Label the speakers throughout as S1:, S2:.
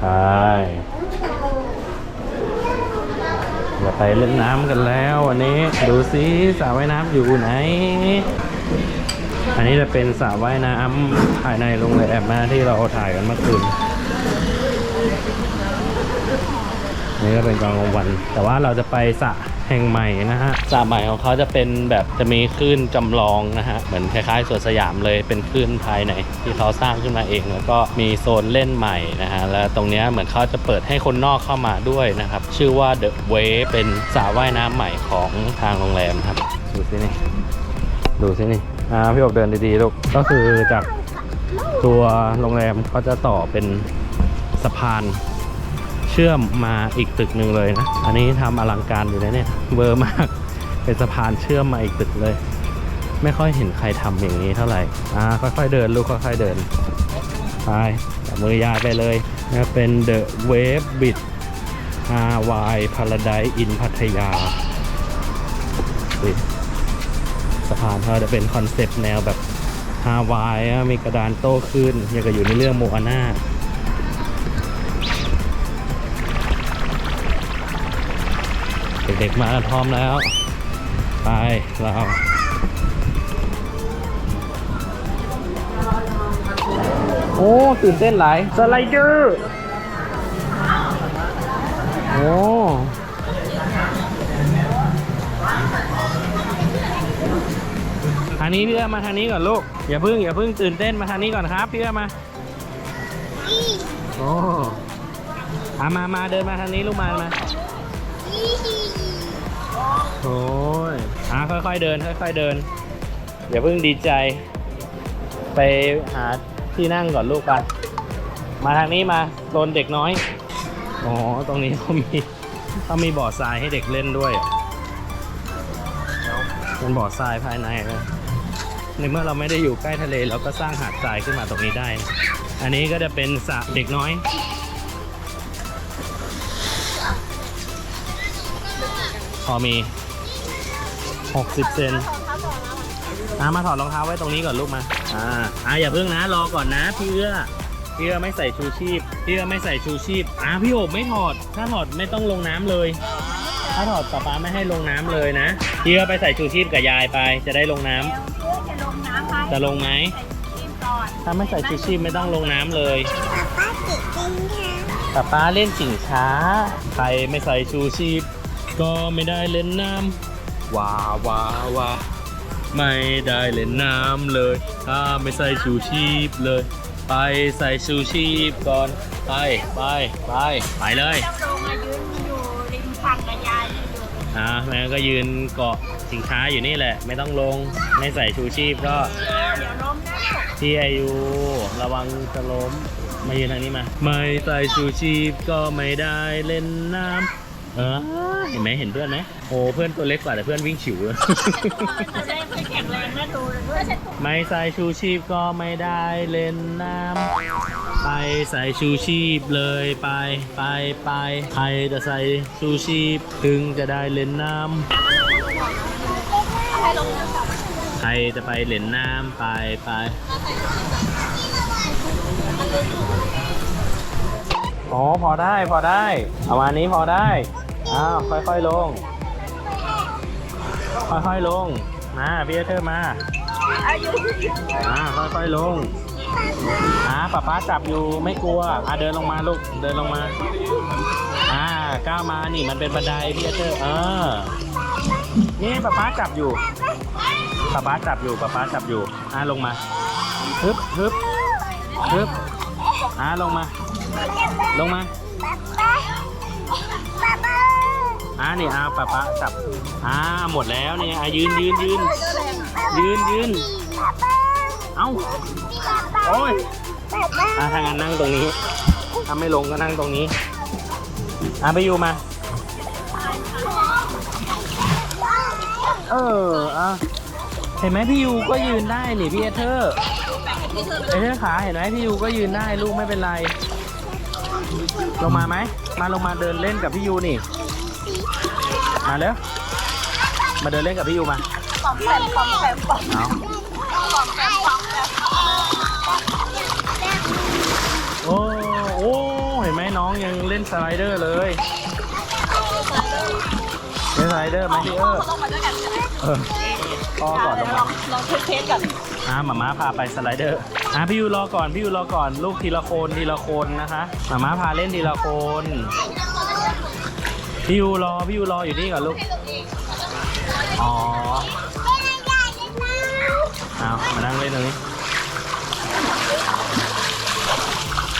S1: ไปอย่าไปเล่นน้ำกันแล้ววันนี้ดูซิสระว่ายน้ำอยู่ไหนอันนี้จะเป็นสระว่ายน้ำภายในโรงแรมนะที่เราถ่ายกันเมื่อคืนนี่ก็เป็นกลางวันแต่ว่าเราจะไปสระแห่งใหม่นะฮะสระใหม่ของเขาจะเป็นแบบจะมีคลื่นจำลองนะฮะเหมือนคล้ายๆสวนสยามเลยเป็นคลื่นภายในที่เขาสร้างขึ้นมาเองแล้วก็มีโซนเล่นใหม่นะฮะแล้วตรงนี้เหมือนเขาจะเปิดให้คนนอกเข้ามาด้วยนะครับชื่อว่า The Wave เป็นสระว่ายน้ำใหม่ของทางโรงแรมครับดูสินี่พี่อบเดินดีๆลูกก็คือจากตัวโรงแรมเขาจะต่อเป็นสะพานเชื่อมมาอีกตึกหนึ่งเลยนะอันนี้ทำอลังการอยู่นะเนี่ยเวอร์มากเป็นสะพานเชื่อมมาอีกตึกเลยไม่ค่อยเห็นใครทำอย่างนี้เท่าไหร่ค่อยๆเดินลูกค่อยๆเดินไปจับมือยายไปเลยนี่เป็น The Wave Beach Hawaii Paradise in พัทยาสะพานเขาจะเป็นคอนเซปต์แนวแบบฮาวายมีกระดานโต้ขึ้นอย่างกับอยู่ในเรื่องโมอาน่าเด็กๆมาพร้อมแล้วไปเราโอ้ตื่นเต้นหลายสไลเดอร์โอ้ทางนี้พี่เอื้อมาทางนี้ก่อนลูกอย่าเพิ่งตื่นเต้นมาทางนี้ก่อนครับพี่เอื้อมาโอ้มาเดินมาทางนี้ลูกมาโอ้ยค่อยๆเดินอย่าเพิ่งดีใจไปหาที่นั่งก่อนลูกไปมาทางนี้มาโซนเด็กน้อยอ๋อตรงนี้เขามีบ่อทรายให้เด็กเล่นด้วยเป็นบ่อทรายภายในเลยในเมื่อเราไม่ได้อยู่ใกล้ทะเลเราก็สร้างหาดทรายขึ้นมาตรงนี้ได้อันนี้ก็จะเป็นสระเด็กน้อยพอมี60 เซนมาถอดรองเท้าไว้ตรงนี้ก่อนลูกมาอย่าเพิ่งนะรอก่อนนะพี่เอื้อไม่ใส่ชูชีพพี่โอบไม่ถอดถ้าถอดไม่ต้องลงน้ำเลยถ้าถอดป๊าไม่ให้ลงน้ำเลยนะพี่เอื้อไปใส่ชูชีพกับยายไปจะได้ลงน้ำจะลงไหมถ้าไม่ใส่ชูชีพไม่ต้องลงน้ำเลยป๊าเล่นชิงช้าใครไม่ใส่ชูชีพก็ไม่ได้เล่นน้ำว้าไม่ได้เล่นน้ำเลยถ้าไม่ใส่ชูชีพเลยไปใส่ชูชีพก่อนไปเลยแม่ก็ยืนเกาะสินค้าอยู่นี่แหละไม่ต้องลงไม่ใส่ชูชีพก็ที่อายุระวังจะล้มมายืนทางนี้มาไม่ใส่ชูชีพก็ไม่ได้เล่นน้ำเห็นไหมเห็นเพื่อนไหมโอ้เพื่อนตัวเล็กกว่าแต่เพื่อนวิ่งฉิวเลยไม่ใส่ชูชีพก็ไม่ได้เล่นน้ำไปใส่ชูชีพเลยไปใครจะใส่ชูชีพถึงจะได้เล่นน้ำใครจะไปเล่นน้ำไปอ๋อพอได้ประมาณนี้พอได้ค่อยๆลงมาพี่เธอมาค่อยๆลงป๊าจับอยู่ไม่กลัวเดินลงมาลูกเดินลงมาก้าวมานี่มันเป็นบันไดพี่เธอนี่ป๊าจับอยู่ลงมาฮึบลงมานี่ป๊าจับหมดแล้วนี่ยืนเอ้าโอ้ยถ้างั้นนั่งตรงนี้ถ้าไม่ลงก็นั่งตรงนี้ไปอยู่มาเห็นไหมพี่ยูก็ยืนได้นี่พี่เธอขาเห็นไหมพี่ยูก็ยืนได้ลูกไม่เป็นไรลงมาไหมลงมาเดินเล่นกับพี่ยูนี่มาเร็วมาเดินเล่นกับพี่ยูมาโอ้เห็นไหม น้องยังเล่นสไลเดอร์เลยเล่นสไลเดอร์ไหมพี่
S2: ลงมาด้วยกันใช่ไหม
S1: พ่อก่อนลงมา
S2: ลองเทสกัน
S1: หมาม้าพาไปสไลเดอร์พี่ยูรอก่อนพี่ยูรอก่อนลูกทีละคนนะคะหมาม้าพาเล่นทีละคนพี่ยูรออยู่นี่ก่อนลูกอ๋อเอามานั่งเล่นตรงนี้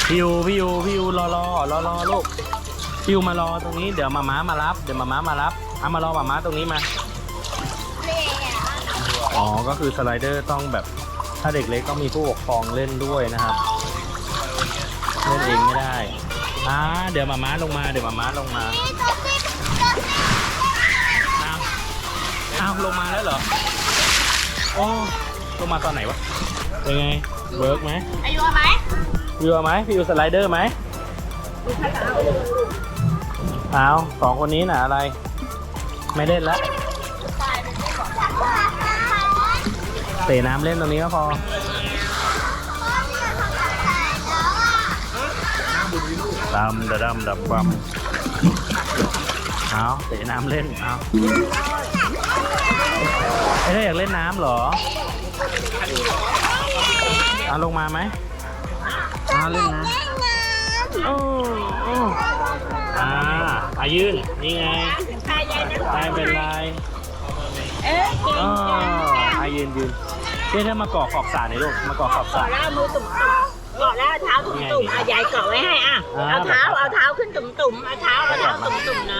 S1: พี่ยูรอลูกพี่ยูมารอตรงนี้เดี๋ยวหมาม้ามารับมารอหมาม้าตรงนี้มาอ๋อก็คือสไลเดอร์ต้องแบบถ้าเด็กเล็กต้องมีผู้ปกครองเล่นด้วยนะครับเล่นเองไม่ได้เดี๋ยวหมาม้าลงมาอ้าวลงมาแล้วเหรอโอ้ลงมาตอนไหนวะเป็นไงเวิร์กไหม
S2: อายุไหม
S1: พี่ยูสไลเดอร์ไหมเอาสองคนนี้น่ะอะไรไม่เล่นละเตะน้ำเล่นตรงนี้ก็พอดำเอาเตะน้ำเล่นเอาไม่ได้อยากเล่นน้ำเหรอลงมาไหมเล่นน้ำยืนนี่ไงไม่เป็นไรยืนเดี๋ยวมาเกาะขอบสระหน่อยลูกมาเกาะขอบสระ
S2: มือตุ่มเกาะแล้วเท้าตุ่มยายเกาะไว้ให้เอาเท้าขึ้นตุ่มเอาเท้าตุ่มน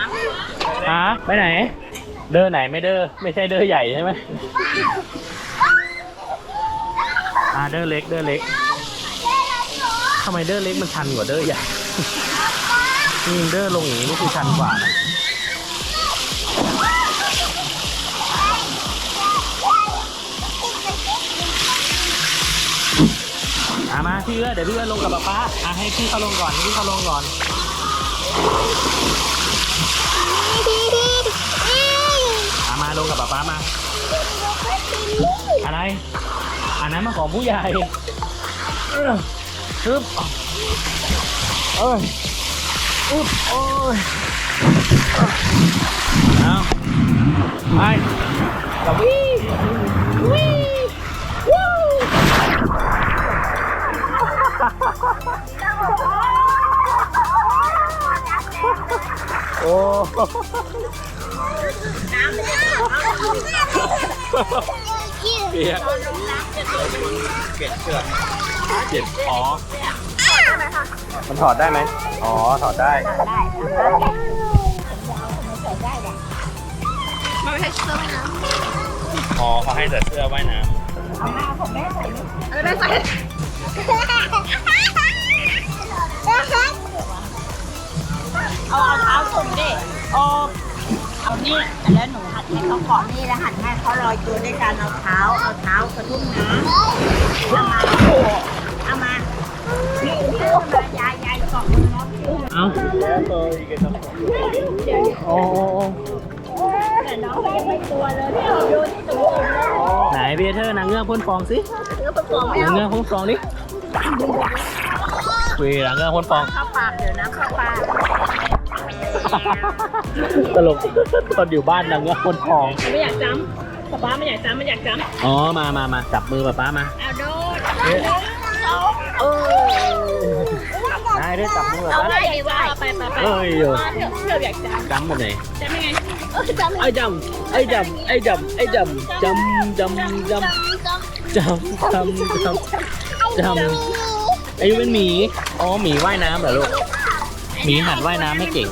S2: ะ
S1: ไปไหนเดินไหนไม่เดินไม่ใช่เดินใหญ่ใช่ไหมเดินเล็กทำไมเดินเล็กมันชันกว่าเดินใหญ่นี่เดินลงอย่างนี้นี่คือชันกว่านะมาพี่เดี๋ยวพี่ลงกับป๊าให้พี่เขาลงก่อนมาลงกับป๊ามาอะไรอันนั้นมาของผู้ใหญ่อึ๊บโอ้ยเอาไปกับวิ่งโอ้เปียกเสื้อเจ็บมันถอดได้ไหมถอดได้
S2: มันไม่ใช่เสื้อว่ายน้ำ
S1: เขาให้ใส่เสื้อว่ายน้ำ
S2: ผมแม่ใส่ได้ใส่เอาเท้าตุ่มดิเอานี่แล้วหนูหัดให้เขาเกาะนี่แล้วหัดให้เขาลอยตัวด้วยการเอาเท้ากระทุ่มน้ำเอามายายเกาะมันน้องแต่น้องยังไม่ตัวเลยพี่เอาโยนที่ตุ่ม
S1: ไหนเบเธอร์นางเงือกพ่นฟองสินางเงือกพ่นฟองดิคุยนางเงือกพ่นฟอง
S2: เข้าปากเดี๋ยวนะเข้าปาก
S1: ตลกตอนอยู่บ้านนางเงือกพ่นฟอง
S2: ไม่อยากจำป๊าไม่อยากจำ
S1: มาจับมือป๊ามา
S2: เอาโดน
S1: ได้จับมือป๊า
S2: เอาได้ดีว่าไปเอยาก
S1: จำหมดเลย
S2: จำยังไง
S1: ไอ้จำอายุเป็นหมีหมีว่ายน้ำเหรอลูกหมีหัดว่ายน้ำไม่เก่ง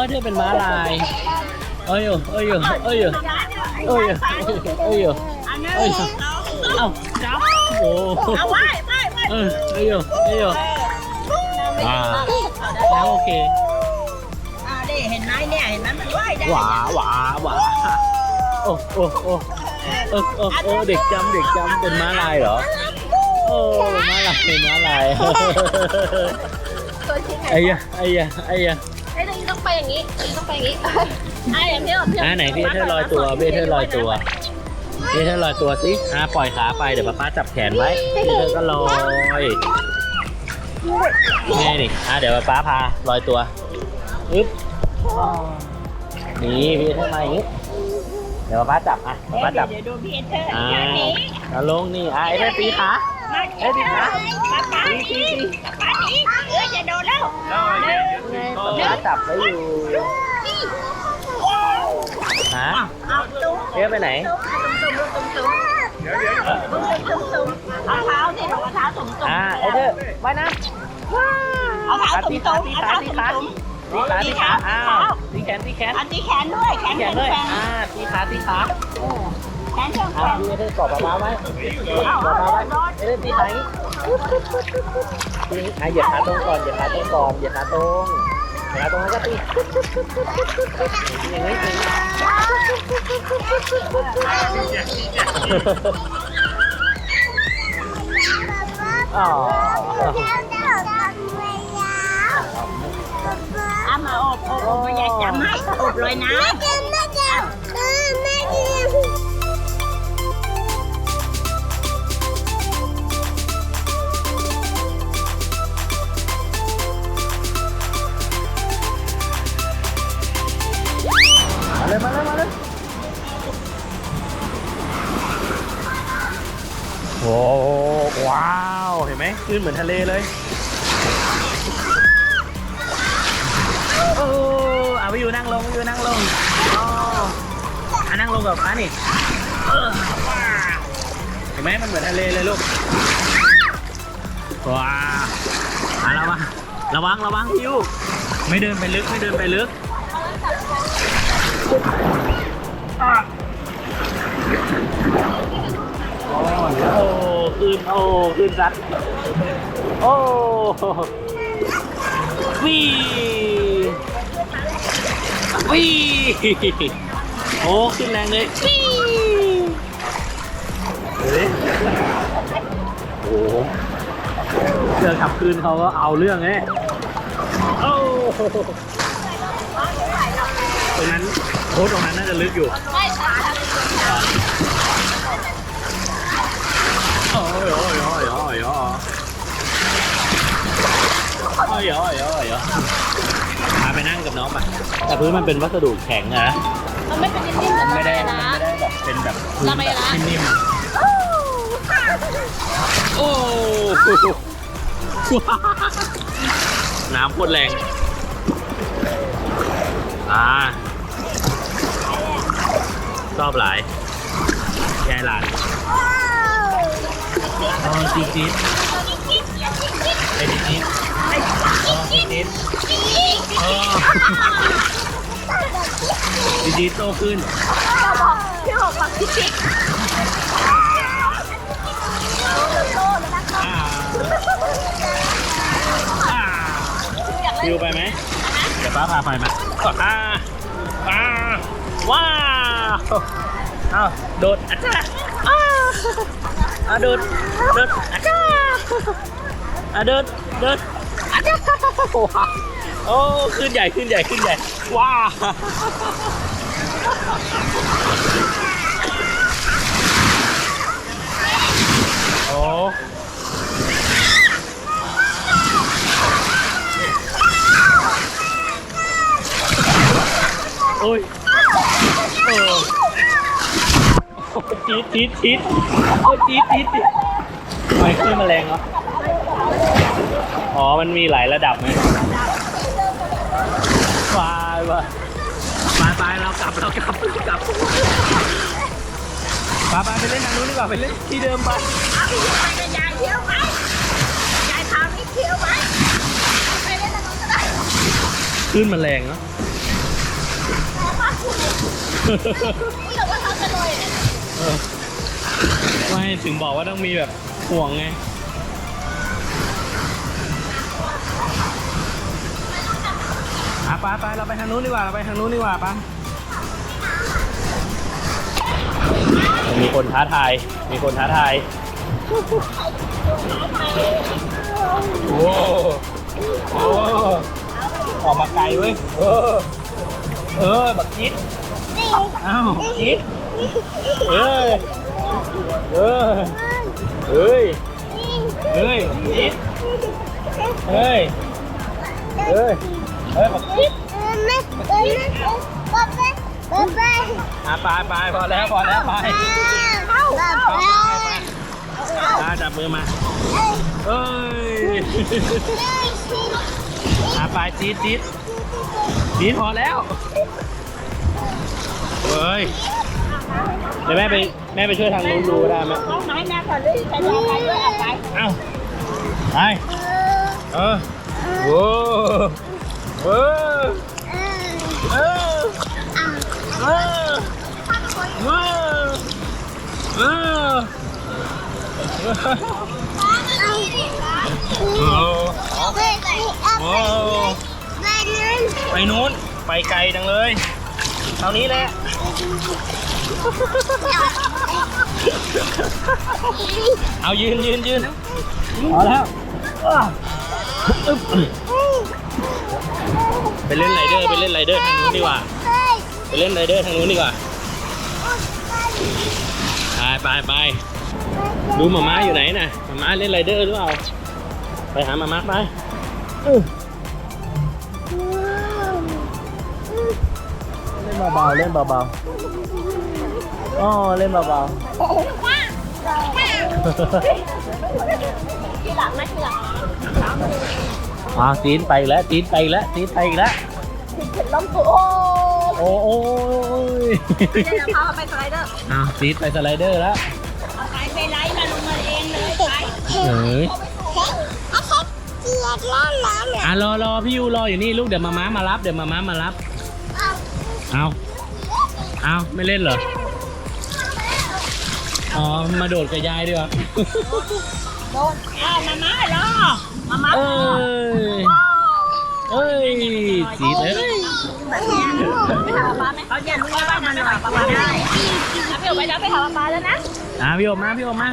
S1: เธอเป็นม้าลายเอ้ยเอาจับโอ้
S2: เอาไว้
S1: แล้วโอเค
S2: ดิเห็นไหมเนี่ยเห็นไหมมันว่ายได้
S1: หวาเด็กจำเป็นม้าลายเหรอเป็นม้าลายไอ้ยะ
S2: ไอ้นี่ต้องไปอย่างนี้อย่างนี้
S1: ไหนพี่เธอลอยตัวสิปล่อยขาไปเดี๋ยวป๊าจับแขนไว้พี่เธอก็ลอย นี่นี่เดี๋ยวป๊าพาลอยตัวอึ๊บนี่พี่เท่ามาอย่างนี้ เดี๋ยวป๊าจับป๊าจับ
S2: เดี๋ยวดูพี่เธอ
S1: แล้วลงนี่ไอ้แม่ตีขา
S2: ตีขาป้าตีจะโดนแล้ว
S1: ป๊าจับไว้อยู่ฮะ
S2: เอาตุ้ม
S1: เอ๊ะไปไหน
S2: เอาเท้าสิเอาเท้าตุ่ม
S1: ไอ้เธอไปนะ
S2: เอาเท้าตุ่ม
S1: ตีขาตีขาอ้าวตีแขน
S2: ตีแขนด้วยแขน
S1: ด้วยตีขา
S2: แขนช่องแขน
S1: พี่เธอกอดป๊าไว้เอ๊ะตีขาเหยียบขาตรงก่อนเหยียบขาตรงแล้วก็ตีอย่างนี้อ๋อ
S2: เอามาอบมาอยากจำให้อบเลยนะ
S1: มาเลยโอ้ว้าวเห็นไหมขึ้นเหมือนทะเลเลยโอ้ไปอยู่นั่งลงอ๋อนั่งลงกับป้านี่เห็นไหมมันเหมือนทะเลเลยลูกว้าวระวังพิวไม่เดินไปลึกขึ้นซัดโอ้วี่โอ้ขึ้นแรงเลยวี่โอ้เจอขับคืนเขาก็เอาเรื่องไงโอ้ตรงนั้นโค้ดตรงนั้นน่าจะลึกอยู่โอ้ยพาไปนั่งกับน้องไปแต่พื้นมันเป็นวัสดุแข็งนะ
S2: มันไม่เป็นนิ่มๆเหมือน
S1: ไม่ได้
S2: นะ
S1: แบบเป็นแบบพื้นแบบนิ่มๆโอ้น้ำโคตรแรงชอบหลายยายหลานจี๊ดไอ้จี๊ดจี๊ดโตขึ้น
S2: พี่บอกปักจิ๊ก
S1: ฟิวไปไหมเดี๋ยวป้าพาไปไหมว้าวเอาโดดอาจารย์โดดอาจารย์โดดอาจารย์โอ้ขึ้นใหญ่ว้าโอ้โอ้ยจี๊ดโอ้ยจี๊ดทำไมขึ้นมาแรงเหรออ๋อมันมีหลายระดับไหมไปเรากลับไปเล่นทางนู้นดีกว่าไปเล่นที่เดิมไป
S2: ไปกับยายเที่ยวไหมยายพาไปเที่ยวไหมไปเล่นทางนู้นก็ได้
S1: ขึ้นมาแรงเนาะ
S2: แต่ว่าเขาจะลอยเนี่ย
S1: ไม่ถึงบอกว่าต้องมีแบบห่วงไงไปเราไปทางนู้นดีกว่าปะมีคนท้าทายโอ้ออกมาไกลเว้ยบักจิ๊ดอ้าวจิ๊ดจิ๊ด เฮ้ยบอกปิ๊บไปพอแล้วไปจับมือมาเอ้ยไปจี๊ดพอแล้วเฮ้ยเดี๋ยวแม่ไปช่วยทางนู้นดูได้ไหม
S2: น้องไม้แม่ก่อนเลยไปด้วยไป
S1: เอ้าไปโว้โว้ไปนู้นไปไกลจังเลยเท่านี้แหละเอายืนพอแล้วไปเล่นไรเดอร์ทางนู้นดีกว่าไปดูหมาอยู่ไหนน่ะหมาเล่นไรเดอร์หรือเปล่าไปหาหมาไปเล่นเบาๆอ๋อเล่นเบาๆ
S2: ทีหลังนะทีหลัง
S1: ตีนไปแล้ว
S2: ล้มตัว
S1: โอ้ย
S2: เล่นแล้วพาไปสไลเดอร์
S1: ตีนไปสไลเดอร์แล้ว
S2: เอาไปไลฟ์มาลงมาเองเลยไป
S1: รอพี่ยูรออยู่นี่ลูกเดี๋ยวมารับเอาไม่เล่นเหรออ๋อมาโดดกับยายดีกว่า
S2: โดนมารอมา
S1: เอ้ยจีดเลย
S2: ไปหาป้าไหมเขาอยากรู้ว่ามันหาป้าได้พี่ออกไปแล้วไปหาป้าแล้วนะ
S1: พี่ออกมา
S2: ไม่ไหวมา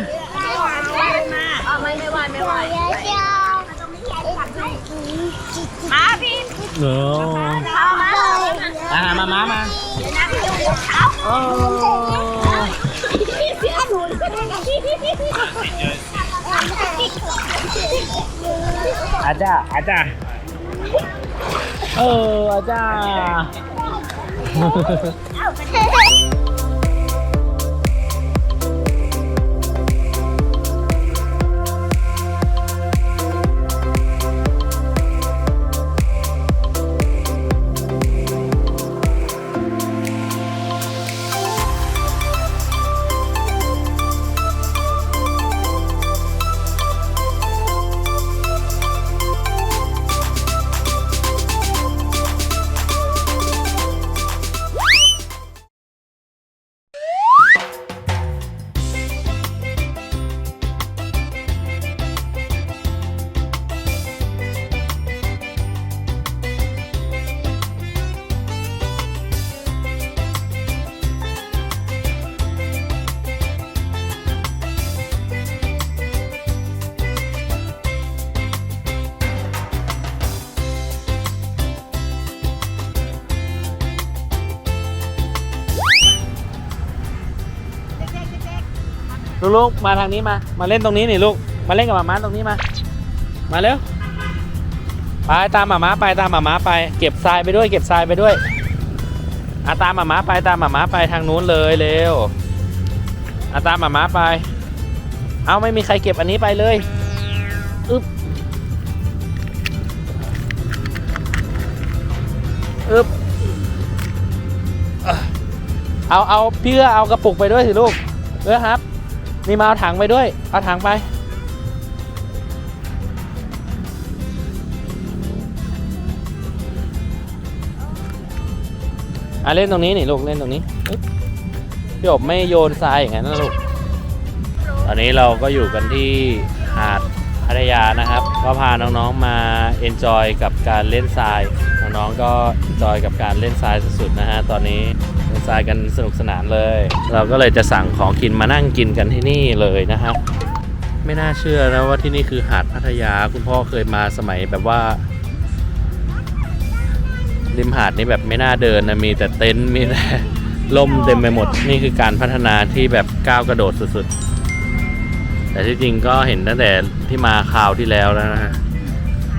S2: พี่มาเดี๋ยวนะพี่ดูเขาเสียหนุน
S1: อาจารย์อาจารย์ลูกมาทางนี้มาเล่นตรงนี้นี่ลูกมาเล่นกับหมาม้าตรงนี้มาเร็วไปตามหมาม้าไปเก็บทรายไปด้วยตามหมาม้าไปทางนู้นเลยเร็วตามหมาม้าไปเอาไม่มีใครเก็บอันนี้ไปเลยอึ๊บเอาพี่เอากระปุกไปด้วยสิลูกครับนี่มาเอาถังไปด้วยเอาถังไปเล่นตรงนี้นี่ลูกเล่นตรงนี้พี่อบไม่โยนทรายอย่างนั้นนะลูกตอนนี้เราก็อยู่กันที่หาดพัทยานะครับก็พาน้องๆมาเอนจอยกับการเล่นทรายน้องๆก็เอนจอยกับการเล่นทรายสุดๆนะฮะตอนนี้เล่นทรายกันสนุกสนานเลยเราก็เลยจะสั่งของกินมานั่งกินกันที่นี่เลยนะครับไม่น่าเชื่อนะว่าที่นี่คือหาดพัทยาคุณพ่อเคยมาสมัยแบบว่าริมหาดนี้แบบไม่น่าเดินนะมีแต่เต็นท์มีแต่ล่มเต็มไปหมดนี่คือการพัฒนาที่แบบก้าวกระโดดสุดๆแต่ที่จริงก็เห็นตั้งแต่ที่มาคราวที่แล้วนะฮะ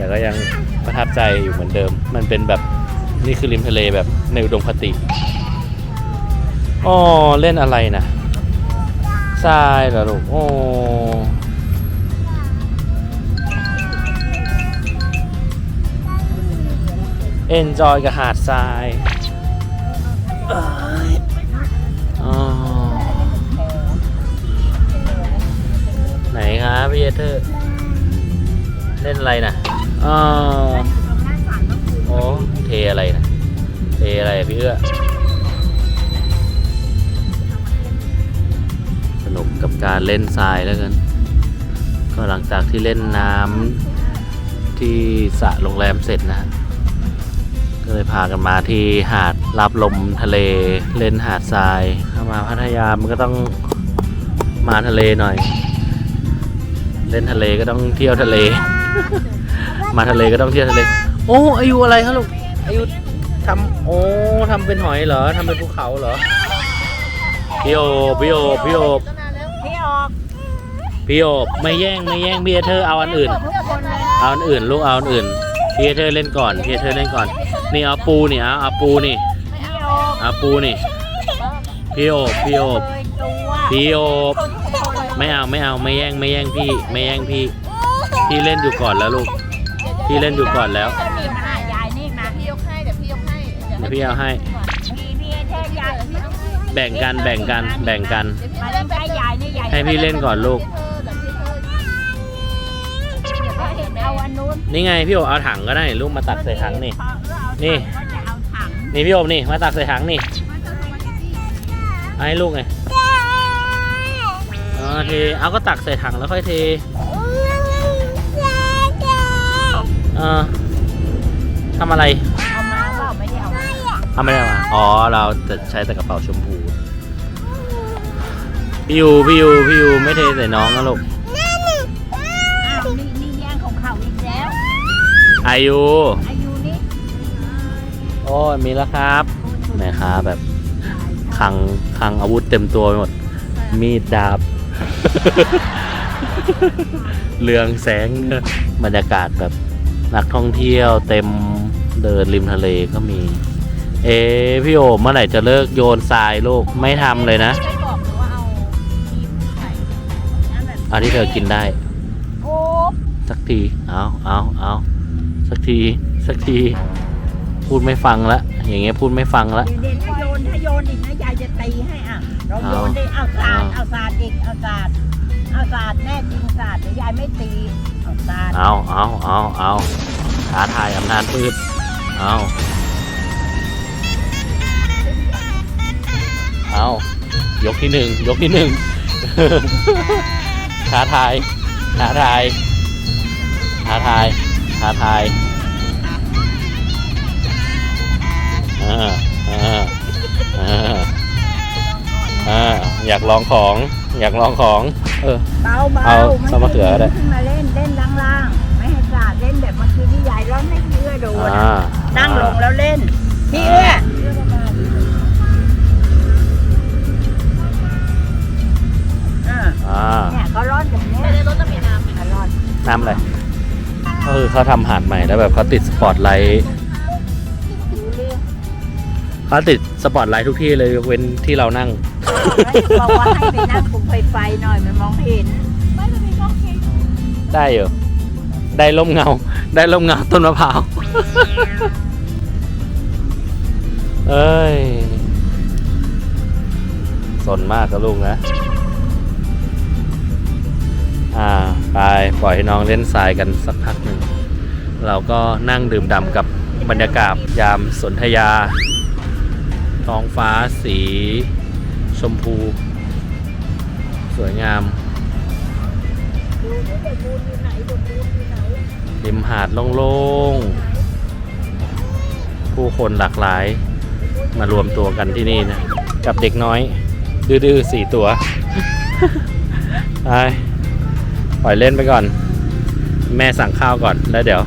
S1: แต่ก็ยังประทับใจอยู่เหมือนเดิมมันเป็นแบบนี่คือริมทะเลแบบในอุดมคติอ๋อเล่นอะไรนะทรายเหรอลูกโอ้เอนจอยกับหาดทรายอ๋อไหนครับพี่เธอเล่นอะไรนะอ๋อโอ้เทอะไรนะเทอะไรพี่เอื้อสนุกกับการเล่นทรายแล้วกันก็หลังจากที่เล่นน้ำที่สระโรงแรมเสร็จนะก็เลยพากันมาที่หาดรับลมทะเลเล่นหาดทรายถ้ามาพัทยามันก็ต้องมาทะเลหน่อยเล่นทะเลก็ต้องเที่ยวทะเล มาทะเลก็ต้องเที่ยวทะเลโอ้อายุอะไรครับลูกอายุทำเป็นหอยเหรอทำเป็นภูเขาเหรอพี่โอบพี่โอบพี่โอบ
S2: พี่ออก
S1: พี่โอบไม่แย่งพี่เธอเอาอันอื่น
S2: ทุกคนเลย
S1: เอาอันอื่นลูกเอาอันอื่นพี่เธอเล่นก่อนพี่เธอเล่นก่อนนี่เอาปูนี่เอาปูนี่
S2: พี่ออก
S1: เอาปูนี่พี่โอบพี่โอบ
S2: เลยตัว
S1: พี่โอบไม่เอาไม่แย่งพี่พี่เล่นอยู่ก่อนแล้วลูกพี่เล่นอยู่ก่อนแล้ว
S2: จะมีมายายนี่มาพี่ยกให้เดี๋ยวพี่ยกให้
S1: เดี๋ยวพี่เอาให้
S2: พี่เธอยาย
S1: แบ่งกัน
S2: มาเล่นใช้ยายนี่ยาย
S1: ให้พี่เล่นก่อนลูก
S2: เอาอันนู้น
S1: นี่ไงพี่โอบเอาถังก็ได้ลูกมาตักใส่ถังนี่ นี่
S2: ก็จะเอาถัง
S1: นี่พี่โอบนี่มาตักใส่ถังนี่เอาให้ลูกไงเทเอาก็ตักใส่ถังแล้วค่อยเททำอะไร
S2: เอามาเปล่าไม่ได้เอามา
S1: เอาไม่ได้มาอ๋อเราจะใช้แต่กระเป๋าชมพูพี่ยูไม่เทใส่น้องนะลูก
S2: อ้าวนี่แย่งของเขาอีกแล้ว
S1: อายุ
S2: อายุนี่
S1: โอ้ยมีแล้วครับแม่ค้าแบบคลังอาวุธเต็มตัวไปหมดมีดดาบ เรืองแสงบรรยากาศแบบนักท่องเที่ยวเต็มเดินริมทะเลก็มีพี่โอเมื่อไหร่จะเลิกโยนทรายลูกไม่ทำเลยนะ
S2: ไม่บอกเลยว่าเอาทีมใส่น้ำแบบ
S1: เอาที่เธอกินได้
S2: โอ้
S1: สักทีเอาสักทีพูดไม่ฟังละอย่างเงี้ยพูดไม่ฟังละ
S2: เด่นถ้าโยนอีกนะยายจะตีให้อ่ะเราโยนได้เอาสาดอีกเอาสาดแน่จริงสาดเดี๋ยวยายไม่ตีเอาสาด
S1: เอาท้าทายอำนาจมืดเอายกที่หนึ่ง ท้าทายอยากลองของ
S2: เบา
S1: เอาซอสมะเขือก็ได้
S2: ขึ้นมาเล่นล่างๆไม่ให้สาดเล่นแบบเมื่อกี้ที่ยายร้อนให้พี่เอื้อดูนะนั่งลงแล้วเล่นพี่เอื้อเนี่ยเขาร้อนอย่างนี้ไม่ได้รถจะมีน้ำร้อน
S1: น้ำอะไรก็คือเขาทำหาดใหม่แล้วแบบเขาติดสปอตไลท์ทุกที่เลยยกเว้นที่เรานั่ง
S2: บอกว่าให้ไปนั่งคุมไฟหน่อยมันมองเห็นไม่จะมีกล้องเค้ก
S1: ได้อยู่ได้ร่มเงาต้นมะพร้าว เอ้ยสนมากกับลูกนะไปปล่อยให้น้องเล่นทรายกันสักพักหนึ่งเราก็นั่งดื่มด่ำกับบรรยากาศยามสนธยาท้องฟ้าสีชมพูสวยงามริมหาดโล่งๆผู้คนหลากหลายมารวมตัวกันที่นี่นะกับเด็กน้อยดื้อๆ4 ตัว ไปปล่อยเล่นไปก่อนแม่สั่งข้าวก่อนแล้วเดี๋ยว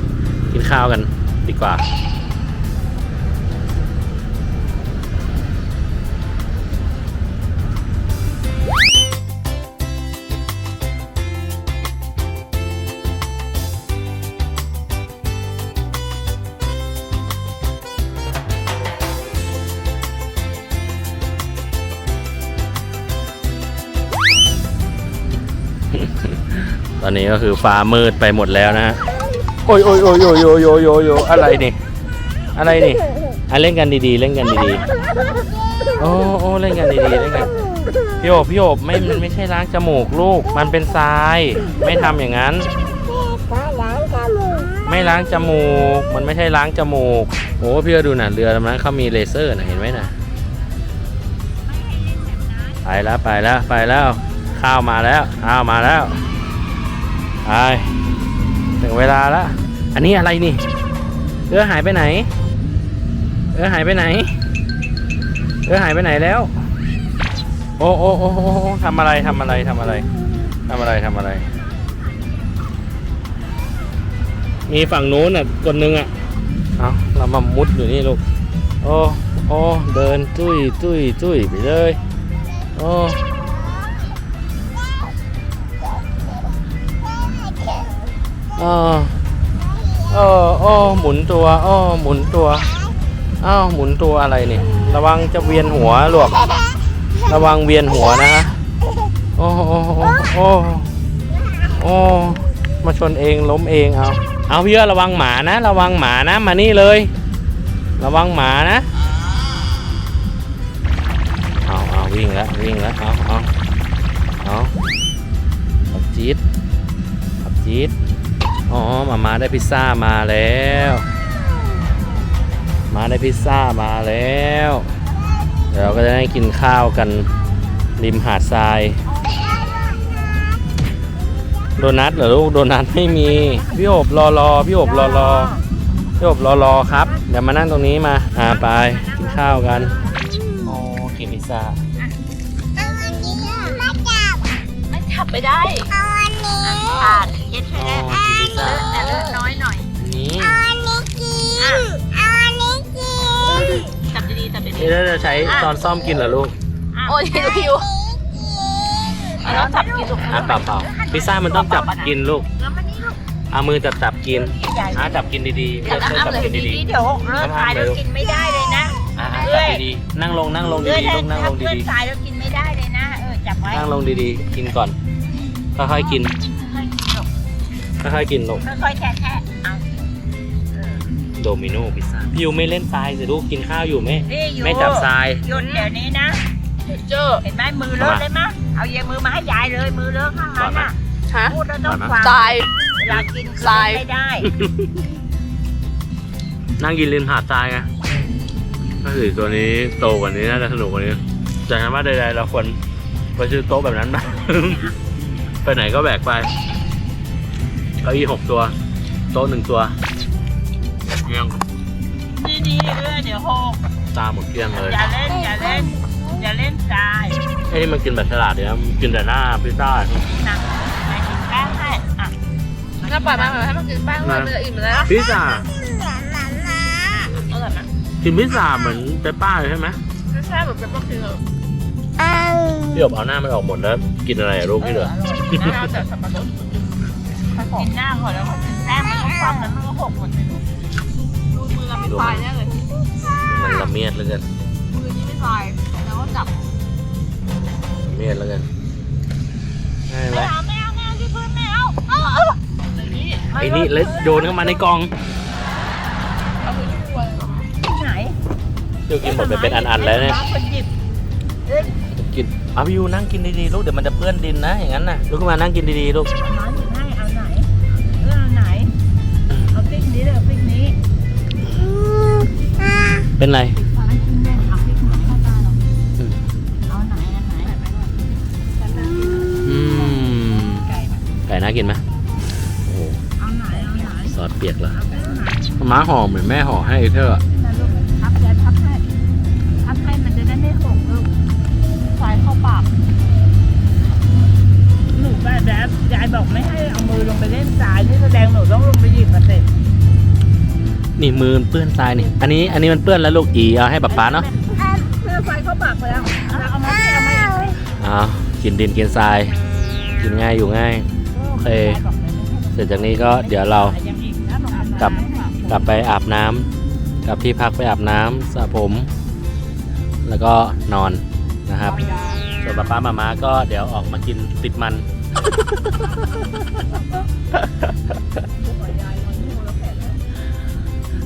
S1: กินข้าวกันดีกว่า ตอนนี้ก็คือฟ้ามืดไปหมดแล้วนะฮะโอ้ยอะไรนี่อะไรนี่เล่นกันดีๆเล่นกันดีๆโอ้เล่นกันดีๆเล่นกันพี่โอบมันไม่ใช่ล้างจมูกลูกมันเป็นทรายไม่ทำอย่างนั้นไม่ล้างจมูกมันไม่ใช่ล้างจมูกโอ้พี่ดูน่ะเรือลำนั้นเขามีเลเซอร์นะเห็นไหมนะไปแล้วข้าวมาแล้วไปถึงเวลาแล้วอันนี้อะไรนี่เรือหายไปไหนหายไปไหนแล้วโอ้ทำอะไรมีฝั่งนู้นอ่ะคนนึงอ่ะเอาเรามามุดอยู่นี่ลูกโอ้เดินจุ้ยไปเลยโอ้หมุนตัวหมุนตัวอะไรนี่ระวังจะเวียนหัวลูกระวังเวียนหัวนะโอ้มาชนเองล้มเองเอาพี่ระวังหมานะมานี่เลยระวังหมานะเอาวิ่งแล้วเอาขับจี๊ดอ๋อมาได้พิซซ่ามาแล้วเดี๋ยวเราก็จะได้กินข้าวกันริมหาดทรายโดนัทเหรอลูกโดนัทไม่มีพี่โอบรอครับเดี๋ยวมานั่งตรงนี้มาไปกินข้าวกันโอ้กินพิซซ่า
S2: ไม่จับไปได้ขาดเย็ดไปแล้วแต่เลือดน้อยหน่อย
S1: นี่
S2: จับดี
S1: นี่เราจะใช้ตอนซ่อมกินเหรอลูก
S2: โอ้ยหิวเราจับกินลูก
S1: เปล่าพิซซ่ามันต้องจับกินลูกเอามือจับกินจับกินดีๆ
S2: จับกินดีๆเดี๋ยวเลือดตายแล้วกินไม่ได้เลยนะ
S1: จับดีๆนั่งลงดีๆลูกนั่งลงดีๆ
S2: เลือดตายแล้วกินไม่ได้เลยนะจับไว้
S1: นั่งลงดีๆกินก่อนค่อยๆกินลูก
S2: ค่อยๆแทะ
S1: โดมิโนพิซซ่าพี่ยูไม่เล่นทรายสิลูกกินข้าวอยู่ไม่จับทราย
S2: หยุดเดี๋ยวนี้นะเห็นไหมมือเลอะได้ไหมเอาเยมือมาให้ยายเลยมือเลอะข้างนั้นน่ะพูดแล้วต้องฟัง
S3: ทราย
S2: เวลากินทรายไม่ได้
S1: นั่งกินริมหาดทรายไงถ้าถือตัวนี้โตกว่านี้น่าจะสนุกกว่านี้จากนั้นว่าใดๆเราควรไปซื้อโต๊ะแบบนั้นมาไปไหนก็แบกไปเก้าอี้6 ตัวโต๊ะ1 ตัวเกลี้ยง
S2: ดีเดี๋ยว
S1: ตาหมดเกลี้ยงเลย
S2: อย่าเล่นทราย
S1: ไอ้นี่มันกินแบบฉลาดเดี๋ยวกินแต่หน้าพิซซ่า
S2: นะกินแป้งให้
S3: ถ้าปล่อยมาให้มันกินแป้งเลยมันจะอิ่มแล้ว
S1: พิซซ่า
S2: อร่อยไหม
S1: กินพิซซ่าเหมือนเปปป้าเลยใช่ไหม
S3: ไม่ใช่แบบเป็นพวกที่เรา
S1: พี่อบเอาหน้ามันออกหมดแล้วกินอะไรลูกที่เหลือ
S3: กินหน้าแต่สับปะรด
S2: กินหน้าก่อนแล้วแป้งมันก็ฟังแล้วมันก็หกหมดเลย
S3: ดูมือเราไม่ทรายแน่เลย
S1: มันละเมียดเหลือเกิน
S3: มือนี่ไม่ทรายแล้วก็จับ
S1: เมียดเหลือเกิน
S2: ไม่เอาที่พื้นไม่เอา
S1: ไอ้นี่เลยโยนเข้ามาในกล่อง
S2: ไหน
S1: เดี๋ยวกินหมดไปเป็นอันๆแล้วเนี่ยกินพี่ยูนั่งกินดีๆลูกเดี๋ยวมันจะเปื้อนดินนะอย่างนั้นนะลูกมานั่งกินดีๆลูก
S2: เอาไหนเอาพริกนี้เลยพริกนี้
S1: เป็นไร
S2: เอาพริกหน่อยเข้าตาหรอเอาไหน
S1: ไก่น่ากินไหมโอ้
S2: เอาไหน
S1: ซอสเปียกเหรอม้าห่อเหมือนแม่ห่อให้เธอ
S2: พับให้มันจะได้ไม่หกลูกใส่เข้าปากหนูแบบยายบอกไม่ให้เอามือลงไปเล่นทรายนี่แสดงหนูต้องลงไปหยิบมาเสร็จ
S1: นี่มือเปื้อนทรายนี่อันนี้มันเปื้อนแล้วลูกเอาให้ป๊าเนาะ
S2: เพื่อใส่เข้าปากไปแล้วเอามา
S1: กินดินกินทรายกินง่ายอยู่ง่ายโอเคเสร็จจากนี้ก็เดี๋ยวเรากลับไปอาบน้ำกลับที่พักไปอาบน้ำสระผมแล้วก็นอนนะครับส่วนป้ามาก็เดี๋ยวออกมากินติดมัน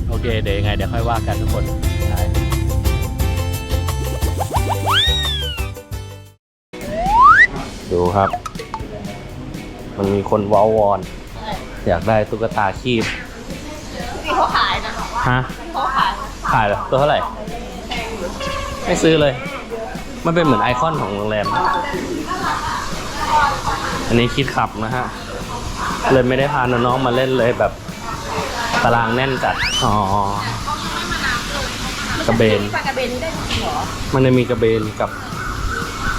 S1: โอเคเดี๋ยวยังไงเดี๋ยวค่อยว่ากันทุกคนใช่ดูครับ มันมีคนว้าววอน อยากได้ตุ๊กตาคีบ
S2: ที่เขาขายนะ
S1: ฮะ
S2: เขาขาย
S1: ขายเหรอตัวเท่าไหร่ ไม่ซื้อเลย มันเป็นเหมือนไอคอนของโรงแรม อันนี้คิดขับนะฮะ เลยไม่ได้พาน้องๆมาเล่นเลยแบบตารางแน่นจัด อ๋อ กระเบน
S2: ปลากระเบนได้จริงเหรอ
S1: มันจะมีกระเบนกับ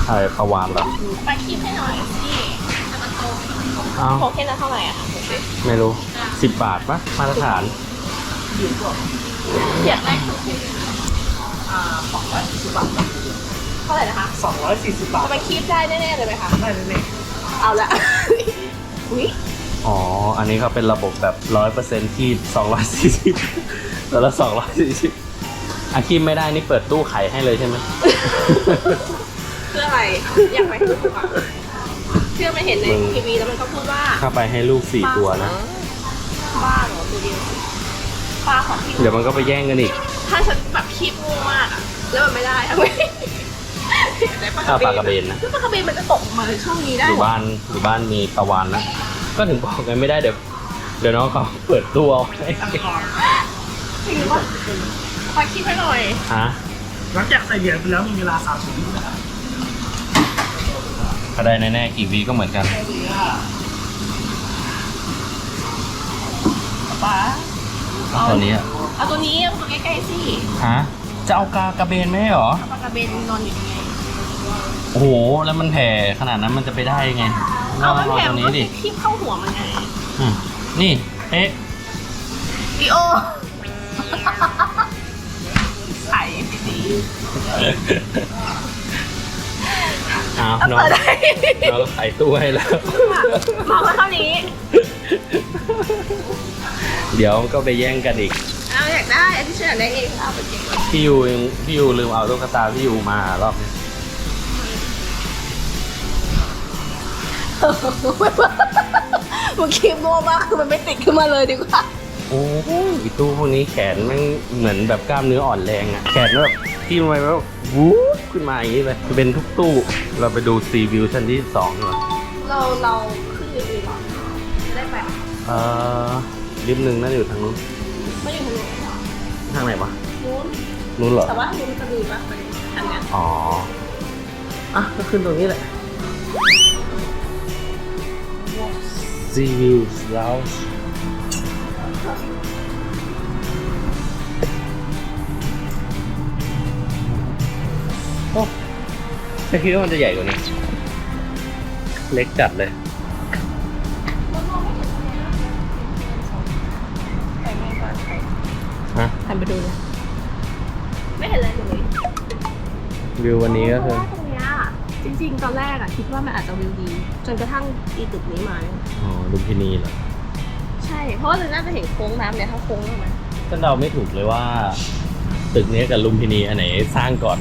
S1: อะไรปลาวาฬเหรอ
S2: ปลาคีบให้หน่อยสิ
S1: อ้าว
S2: โคเคนละเท่าไหร่อะคะ
S1: ไม่รู้10 บาทปะมาตรฐาน
S2: อยากได้เท่าไหร่นะคะ240 บาทจะไปคีบได้แน่ๆเลยไหมคะได้แน่ๆเอาละ อุ้ย
S1: อ๋อ อันนี้เขาเป็นระบบแบบ 100% คีบ240แล้วละ240อาคีบไม่ได้นี่เปิดตู้ไข่ให้เลยใช่ไหม
S2: เพื่ออะไร อยากไปดูอ่ะเชื่อไม่เห็นในทีวีแล้วมันก็พูดว่า
S1: ถ้าไปให้ลูก4 ตัวนะ
S2: บ้าเหรอตัวเดียวปลาของพี่
S1: เดี๋ยวมันก็ไปแย่งกันอีก
S2: ถ้าฉันแบบคีบงูมากอะแล้วมันไม่ได้ทำไม
S1: ถ้าปลากระเบนนะ
S2: ปลากระเบนมันจะตกมาในช่วงนี้ได้
S1: อยู่บ้านมีปลาวาฬนะ ก็ถึงบอกกันไม่ได้เดี๋ยวน้องเขาเปิดตู้เอาให้
S2: จริงป่ะปลาคีบให้หน่อย
S1: ฮะ
S4: หลังจากใส่เหรียญไปแล้วมีเวลา30 วินะครับ
S1: ถ้าได้แน่ๆกี่วีก็เหมือนกัน
S2: ปลา
S1: ตัวนี้อะ
S2: เอาตัวนี้เอาตัวใกล้ๆสิ
S1: ฮะ จะเอากระเบนไหมเหรอ
S2: ปลากระเบนนอนอยู่ยังไง
S1: โอ้โห แล้วมันแผ่ขนาดนั้นมันจะไปได้ยังไง
S2: เอามัน
S1: ลอง
S2: แถม
S1: ตัว
S2: ก็
S1: นี้ดิ
S2: คีบเข้าหัวมันไง
S1: อืมนี่เอ๊ะ
S2: พี่โอไข่สี
S1: อ้าวน้อง
S2: เปิดได้
S1: เราขายตู้ให้แล้ว
S2: มาเท่านี้
S1: เดี๋ยวก็ไปแย่งกันอีก
S2: เอาอยากได้อันที่ฉันอยากได้เองเอาไปเก็บไว้
S1: พี่ยูลืมเอาตุ๊กตาพี่ยูมารอบนี้
S2: มันคีบโง่มากคือมันไม่ติดขึ้นมาเลยดีกว่า
S1: โอ้ยอีตู้พวกนี้แขนมันเหมือนแบบกล้ามเนื้ออ่อนแรงอะแขนแบบที่มันแบบวูบขึ้นมาอย่างนี้เลยเป็นทุกตู้เราไปดูซีวิวชั้นที่2ดีกว่า
S2: เราขึ้นอยู่ดีหรอจะได้ไป
S1: ลิฟต์หนึ่งน่าจะอยู่ทางนู้น
S2: ไม่อยู่ทางนู้นหรอ
S1: ทางไหนวะ
S2: นู้น
S1: นู้นเหรอ
S2: แต่ว่าทางนู้นมันจะมีปะไปทางเนี้ย
S1: อ๋ออ่ะก็ขึ้นตรงนี้แหละ Sea Views Lounge โอ้ไม่คิดว่ามันจะใหญ่กว่านี้ เล็กจัดเลย
S2: ไปไม่ก่อนไป
S1: ฮะ
S2: หันไปดูเลยไม่เห็นอะไรเลย
S1: วิววันนี้ก็คือ
S2: ตรงเนี้ยจริงๆตอนแรกอะคิดว่ามันอาจจะวิวดี จนกระทั่งอีตึกนี้มาเนี่ย
S1: อ๋อลุมพินีเหรอ
S2: ใช่ เพราะว่าเราน่าจะเห็นโค้งน้ำเนี่ยทั้งโค้งเลยไหม
S1: ก็เดาไม่ถูกเลยว่า ตึกนี้กับลุมพินีอันไหนสร้างก่อน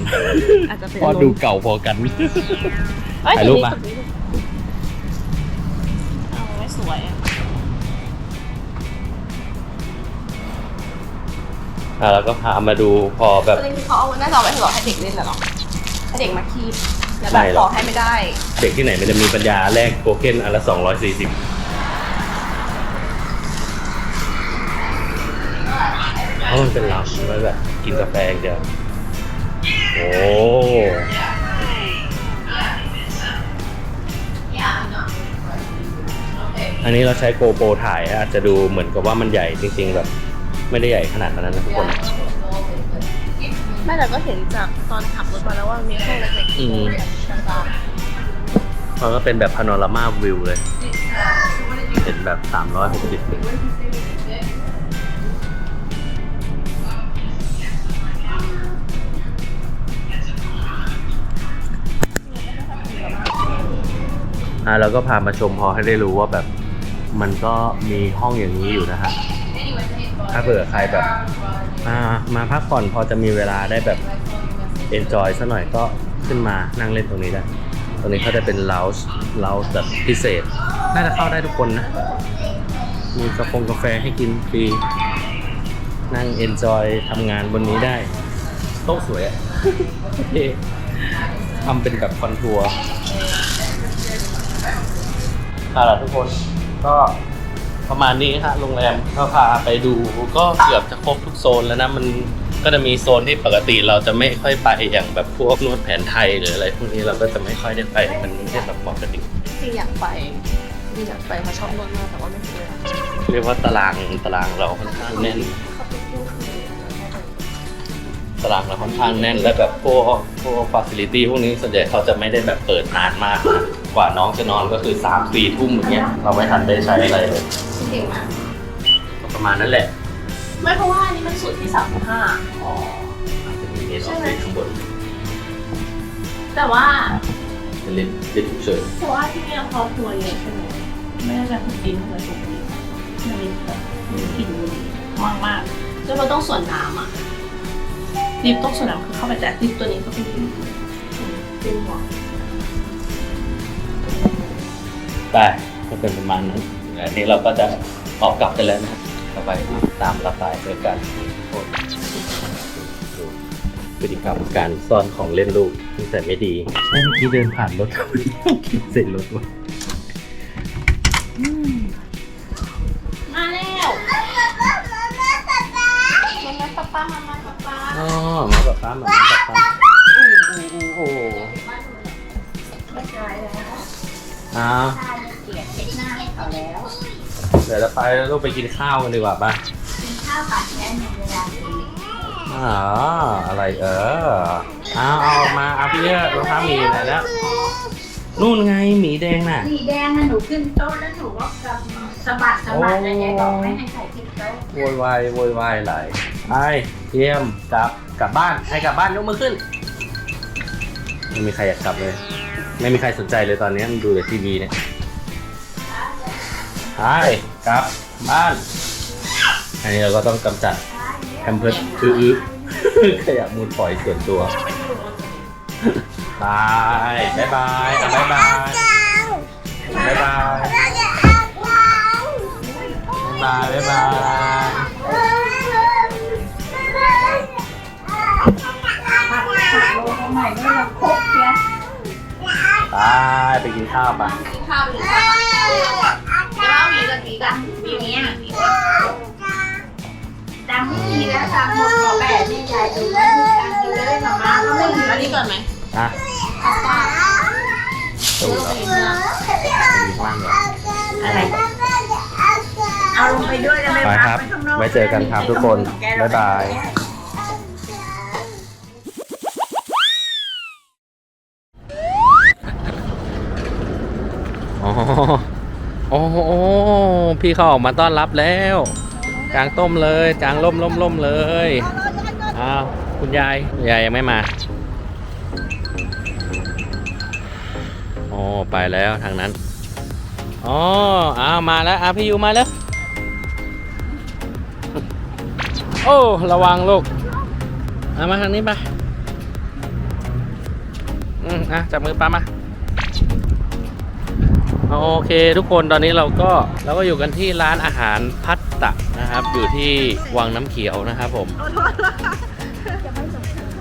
S2: อาจจะเป็น
S1: เพราะดูเก่าพอกัน
S2: เอ้
S1: ถ่ายรูปปะ
S2: ตึกนี้เอาไว้สวยอะ
S1: แล้วก็พามาดูพอแบบ
S2: ประเด็นคือเขาเอาน่าจะเอาไว้สำหรับให้เด็กเล่นแหละเนาะให้เด็กมาคีบแล้วแบ
S1: ได้
S2: บ
S1: หรอ
S2: ขอให้ไม่ได้
S1: เด็กที่ไหนมันจะมีปัญญาแลกโทเค็นอันละ240เพราะมันเป็นลับไว้แบบกินกาแฟอย่างเดียวโอ้อันนี้เราใช้โกโปรถ่ายอาจจะดูเหมือนกับว่ามันใหญ่จริงๆแบบไม่ได้ใหญ่ขนาดนั้นนะทุกคน
S2: ไม่แต่ก็เห็นจากตอนขับรถมาแล้วว่ามีห้องเล็กๆ
S1: อืม
S2: ต่าง
S1: มันก็เป็นแบบพาโนรามาวิวเลย เห็นแบบ360แล้วก็พามาชมพอให้ได้รู้ว่าแบบมันก็มีห้องอย่างนี้อยู่นะฮะ ถ้าเผื่อใครแบบมาพักผ่อนพอจะมีเวลาได้แบบ enjoy ซะหน่อยก็ขึ้นมานั่งเล่นตรงนี้ได้
S2: ๆ
S1: ตรงนี้เขาจะเป็นเลาส์แบบพิเศษ น่าจะเข้าได้ทุกคนนะ มีกาแฟให้กินฟรี นั่งเอนจอยทำงานบนนี้ได้ โต๊ะสวยอะ ทำเป็นแบบคอนทัวร์เอาล่ะทุกคนก็ประมาณนี้ฮะโรงแรมก็พาไปดูก็เกือบจะครบทุกโซนแล้วนะ มันก็จะมีโซนที่ปกติเราจะไม่ค่อยไปอย่างแบบพวกนวดแผนไทยหรืออะไรพวกนี้เราก็จะไม่ค่อยได้ไปมันไม่ใช่แบบปกติ
S3: ที่อยากไปเขาชอบนวดมากแต่ว่าไม่เคย
S1: เรียกว่าตารางเราค่อนข้างแน่น ตารางเราค่อนข้างแน่นและแบบพวกฟาซิลิตี้พวกนี้ส่วนใหญ่เขาจะไม่ได้แบบเปิดนานมากนะกว่าน้องจะนอนก็คือ 3-4 ทุ่มอย่างเงี้ยเราไม่ทันได้ใช้อะไรเลย
S3: เก่งมาก
S1: ก็ประมาณนั้นแหละ
S3: ไม่เพราะว่าอันนี้มันสุดที่35
S1: อ๋ออาจจะมีเอสออฟฟิศข้างบน
S3: แต่ว่า
S1: เป็นลิฟต์เฉย
S3: เพราะว่าที่นี่ครอบครัวเยอะใช่ไหมไม่ได้แบบคนจีนคนละสูงมันลิฟต์แบบกลิ่นมากๆแล้วเราต้องส่วนน้ำอ่ะลิฟต์ต้องส่วนน้ำคือเข้าไปแต่ลิฟต์ตัวนี้ก็เป็นเป็นหัว
S1: ได้ก็เป็นประมาณนั้นอันนี้เราก็จะออกกลับกันแล้วนะต่อไปตามรับสายเพื่อการโทษดูพฤติกรรมการซ่อนของเล่นลูกที่แต่ไม่ดีเมื่อกี้เดินผ่านรถ เสร็จรถวะ
S3: มาแล้วมาป้า
S1: อ๋อมาแบบป้ามาแบบป้าโอ้อ้าว
S2: เกลียดเช็ดหน้าให้เขาแล้ว
S1: เดี๋ยวเราไปลูกไปกินข้าวกันดีกว่าป่ะ
S2: กินข้าวกับแม่ในเวลากิน
S1: อ๋ออะไรเอาออกมาเอาพี่รองเท้าหมีไหนแล้วนู่นไงหมีแดงน่ะ
S2: สีแดงนะหนูขึ้นโต๊ะแล้วหนูก็กำสะบัดแล้วยายบอกไม่ให้ใส่ขึ้นโต๊ะ
S1: โวยวายไหลไอ้เยี่ยมกลับบ้านใครกลับบ้านยกมือขึ้นไม่มีใครอยากกลับเลย ไม่มีใครสนใจเลยตอนนี้มันดูแต่ทีวีเนี่ยไอ้กลับบ้านอันนี้เราก็ต้องกำจัดแคมเพิร์ดขยะมูลฝอยส่วนตัวบายบ๊ายบายบ๊ายบายบ๊ายบายบ๊ายบายไปกินข้าวปะ
S3: ข้าวมีข้าวมีกันมีเนี้ย
S2: ดังไม่มีแล้วดังหมดขอแปดนี่ยายดูแล้วดังดูเลยมาม่าก็ไม่มี
S3: อันนี้ก่อนไหม
S1: อ่ะ
S3: พาสต้า
S1: ดูแล้วดีมากเลย
S2: อะไร เอาลงไปด้วยแล้ว
S1: ไปครับ ไว้เจอกันครับทุกคน บ๊ายบาย โอ้พี่เขาออกมาต้อนรับแล้วกลางต้มเลยกลางล่มเลยอ้าวคุณยายยังไม่มาโอ้ไปแล้วทางนั้นอ๋ออ้าวมาแล้วพี่ยูมาแล้วโอ้ระวังลูกมาทางนี้ไปจับมือป้ามาโอเคทุกคนตอนนี้เราก็อยู่กันที่ร้านอาหารพัตตะนะครับอยู่ที่วังน้ำเขียวนะครับผม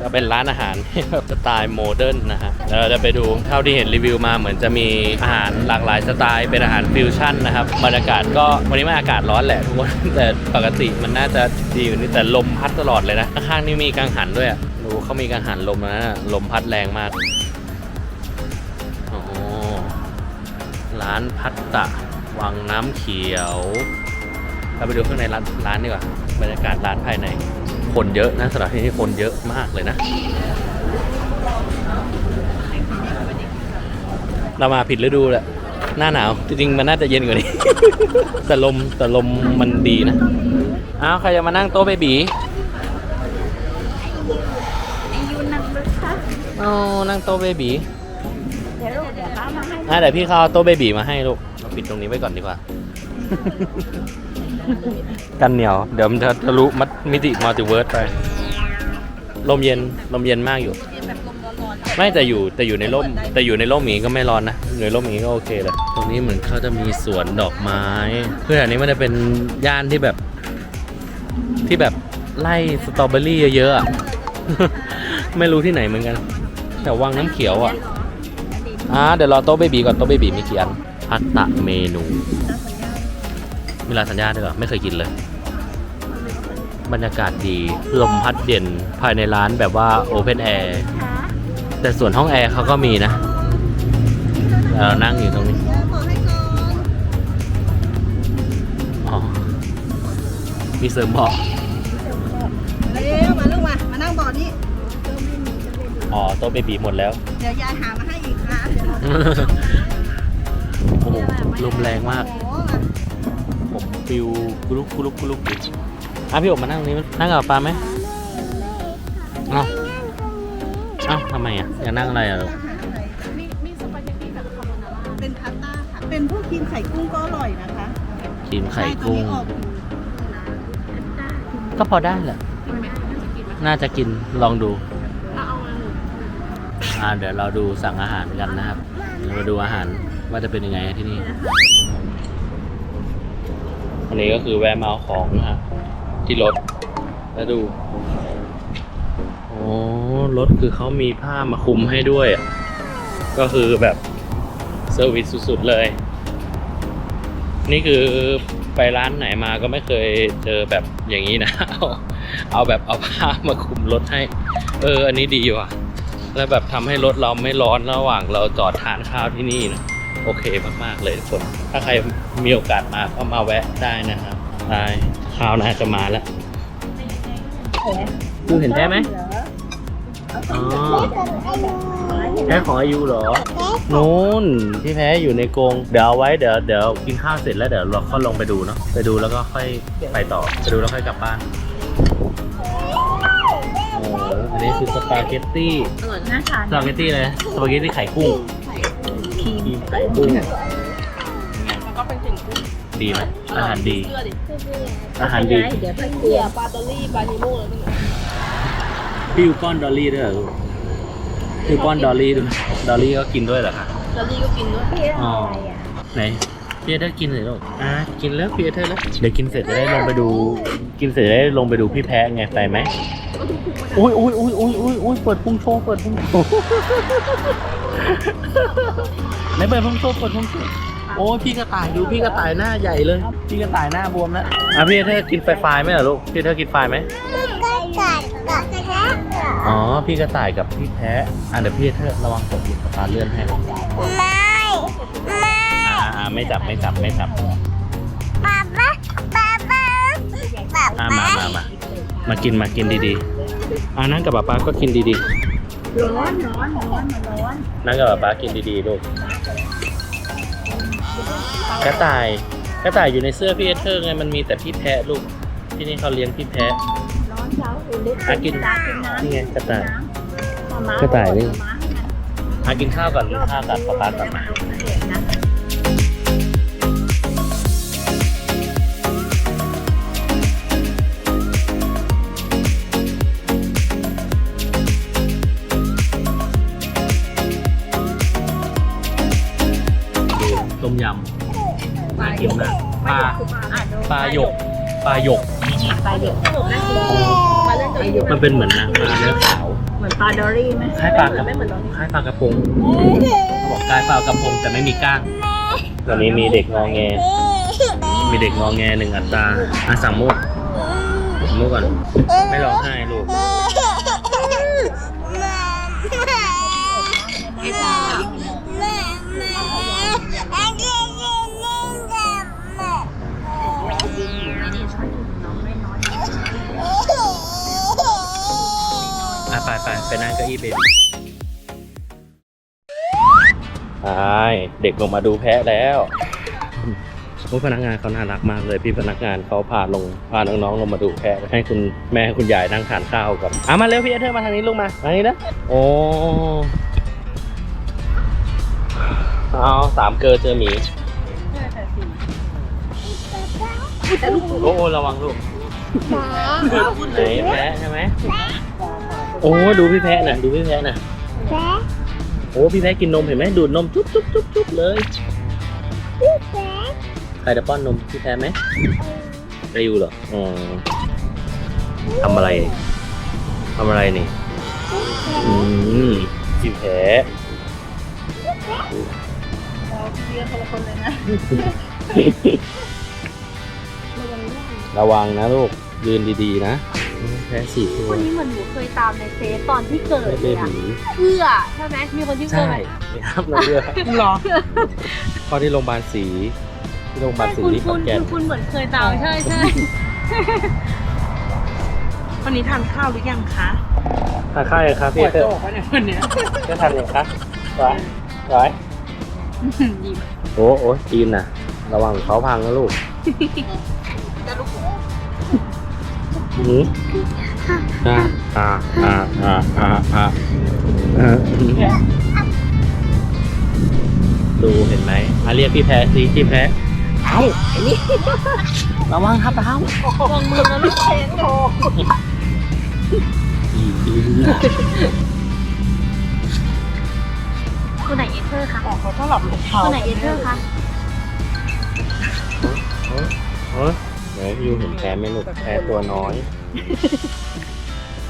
S1: ก็เป็นร้านอาหารแบบสไตล์โมเดิร์นนะฮะแล้วเราจะไปดูเท่าที่เห็นรีวิวมาเหมือนจะมีอาหารหลากหลายสไตล์เป็นอาหารฟิวชั่นนะครับบรรยากาศก็วันนี้มันอากาศร้อนแหละทุกคนแต่ปกติมันน่าจะดีอยู่นี่แต่ลมพัดตลอดเลยนะข้างๆนี่มีกังหันด้วยดูเขามีกังหันลมนะลมพัดแรงมากร้านพัตตะวังน้ำเขียวเราไปดูข้างในร้านดีกว่าบรรยากาศร้านภายในคนเยอะนะสำหรับที่นี่คนเยอะมากเลยนะเรามาผิดฤดูแหละหน้าหนาวจริงๆมันน่าจะเย็นกว่านี้ แต่ลมมันดีนะอ้าวใครจะมานั่งโต๊ะเบบีนั่งโต๊ะเบบี
S2: เดี๋ยวป้ามาให้
S1: เดี๋ยวพี่เขาเอาโต๊ะเบบีมาให้ลูกเราปิดตรงนี้ไว้ก่อนดีกว่า กันเหนียวเดี๋ยวมันจะทะลุมิติมัลติเวิร์สไปลมเย็นมากอยู่
S3: แบบลมร้อน
S1: ไม่แต่อยู่ในร่มอย่างนี้ก็ไม่ร้อนนะอยู่ในร่มอย่างนี้ก็โอเคเลยตรงนี้เหมือนเขาจะมีสวนดอกไม้เพื่ออันนี้มันจะเป็นย่านที่แบบไล่สตรอเบอรี่เยอะๆอะ ไม่รู้ที่ไหนเหมือนกันแต่วังน้ำเขียวอ่ะเดี๋ยวรอโต๊ะเบบีก่อนโต๊ะเบบีมีกี่อันพัตตะเมนูมีลาซานญ่าด้วยเหรอไม่เคยกินเลยบรรยากาศดีลมพัดเย็นภายในร้านแบบว่าโอเพนแอร์แต่ส่วนห้องแอร์เขาก็มีนะเรานั่งอยู่ตรงนี้อ๋อมีเสริมเบาะ
S2: เร็วมาลูกมานั่งบ่อนี้
S1: อ๋อโต๊ะเบบีหมดแล้ว
S2: เดี๋ยวยายหามาให้อีกนะ
S1: โอ้โหลมแรงมาก
S2: โอ้
S1: ผมฟิวกุลุกกุลุกกุลุกอยู่พี่อบมานั่งตรงนี้นั่งกับป้าไหมเอ้าทำไมอ่ะอยากนั่งอะไรอ่ะลูก
S3: มีสปาเกตตี้กับคาโบนาร่า
S2: เป็นพาสต้าค่ะ เป็นพวกครีมไข่กุ้งก็อร่อยนะคะ
S1: ครีมไข่กุ้ง
S2: ใช่ตัวนี้ออก
S1: ก็พอได้แหละ
S3: กินไหมน่าจะกินไหม
S1: น่าจะกินลองดู
S3: เอามาหนึ่ง
S1: เดี๋ยวเราดูสั่งอาหารกันนะครับเดี๋ยวมาดูอาหารว่าจะเป็นยังไงที่นี่อันนี้ก็คือแวะมาเอาของนะฮะที่รถแล้วดูโอ้รถคือเขามีผ้ามาคลุมให้ด้วยอ่ะก็คือแบบเซอร์วิสสุดๆเลย นี่คือไปร้านไหนมาก็ไม่เคยเจอแบบอย่างนี้นะ เอาแบบเอาผ้ามาคลุมรถให้อันนี้ดีว่ะแล้วแบบทำให้รถเราไม่ร้อนระหว่างเราจอดทานข้าวที่นี่นะโอเคมากๆเลยทุกคนถ้าใครมีโอกาสมาก็มาแวะได้นะครับได้ข้าวน่าจะมาแล้วดูเห็นแท้ไหมอ๋อแพ้ของอายุเหรอนู้นที่แพ้อยู่ในกรงเดี๋ยวเอาไว้เดี๋ยวกินข้าวเสร็จแล้วเดี๋ยวเราค่อยลงไปดูเนาะไปดูแล้วก็ค่อยไปต่อไปดูแล้วค่อยกลับบ้านอันนี้คือสปาเกตตี้
S3: อร่อยน่าทาน
S1: สปาเกตตี้เลยสปาเกตตี้ไข่กุ้งครีมไข่กุ้ง
S3: แล้วก็เป็นถึงกุ้ง
S1: ดีไหมอาหารดี
S3: เสื้อดิ
S1: อาหารดี
S3: เดี๋ยวไปเกลือปลาตอรี่ปลานิโม่แล้วนี่
S1: พี่ยูป้อนดอลลี่ด้วยเหรอลูกพี่ยูป้อนดอลลี่ด้วยดอลลี่ก็กินด้วยเหรอคะ
S3: ตอรี่ก็กินด้วย
S1: อ๋อไหนพี่เอเธอร์กินเลยลูกกินแล้วพี่เอเธอร์แล้วเดี๋ยวกินเสร็จจะได้ลงไปดูพี่แพ้ไงไปไหมอุ้ยเปิดพุงโชว์ไหนเปิดพุงโชว์โอ้ยพี่กระต่ายดูพี่กระต่ายหน้าใหญ่เลยพี่กระต่ายหน้าบวมแล้วพี่เอเธอร์กินไฟไหมเหรอลูกพี่เอเธอร์กินไฟไหมอ๋อพี่กระต่ายกับพี่แพ้เดี๋ยวพี่เอเธอร์ระวังตกหลุมปลาเลื่อนให้ไม่จับมากินดีๆนั่งกับป๊าก็กินดีๆร้อนนั่งกับป๊ากินดีๆลูกกระต่ายอยู่ในเสื้อพี่เอเธอร์ไงมันมีแต่พี่แพะลูกที่นี่เขาเลี้ยงพี่แพะกินนี่ไงกระต่ายนี่กินข้าวก่อนป๊าก่อนมาต้มยำน่ากินมากปลาหยกมันเป็นเหมือนปลาเนื้อขาว
S2: เหมือนปลาดอรี่ไหม
S1: คล้ายปลากระพงบอกคล้ายปลากระพงแต่ไม่มีก้างตอนนี้มีเด็กงอแงหนึ่งอัตราสั่งมุกก่อนไม่ร้องไห้ลูกไปนั่งเก้าอี้เบบี้เด็กลงมาดูแพะแล้วพนักงานเขาน่ารักมากเลยพี่พนักงานเขาพาน้องๆลงมาดูแพะให้คุณแม่คุณยายนั่งทานข้าวกับมาเร็วพี่เอเธอร์มาทางนี้ลูกมาทางนี้นะโอ้เอา3 เกอเจอหมีโอ้ระวังลูกไหนแพะใช่ไหมโอ้ดูพี่แพะน่ะ
S2: แพ้
S1: โอ้พี่แพ้กินนมเห็นไหมดูดนมจุ๊บจุ๊บจุ๊บจุ๊บเลย
S2: พี่แพ้
S1: ใครจะป้อนนมพี่แพ้ไหมไปอยู่เหรออ๋อทำอะไรทำอะไรนี่พี่แพ้
S3: เราเรียกคนละคนเลยนะ
S1: ระวังนะลูกยืนดีๆนะแพ้4 ตัว
S3: คนนี้เหมือนหนูเคยตามในเฟซตอนที่เกิด
S1: ไม่
S3: เล
S1: เบ
S3: ยอะ
S1: บี
S3: เอื้อใช่ไหมมีคนที่เกิ
S1: ใช่
S3: ด
S1: ครับเราเลือก
S4: หรอ
S1: ข้อที่โรงพยาบาลศรีที่โรงพยาบาลศรี
S3: คุณ
S1: ที่ข
S3: คุ
S1: อน
S3: ณ
S1: แก่น
S3: คุณเหมือนเคยตามใช่ใช่
S4: วันนี้ทานข้าวหรือยังคะ
S1: ทานข้าวยังครับ
S4: ป
S1: พี่
S4: วด
S1: เธอ
S4: โจ๊กเนี่ยวันเนี้ย
S1: จะทานยังครับไว้โอ้จีนน่ะ ระวังเขาพังนะลูกหืมดูเห็นไหมมาเรียกพี่แพ้สิพี่แพ้เอ้าไอ้นี่ระวังครับเท้า
S3: วางมือแล้วลูกเชนโท คนไหนเอเธอร์คะ
S4: เขาต้องหลับหลบเขา
S3: คนไหนเอเธอร์คะ
S1: เดี๋ยวยูเห็นแพ้ไหมลูกแพ้ตัวน้อย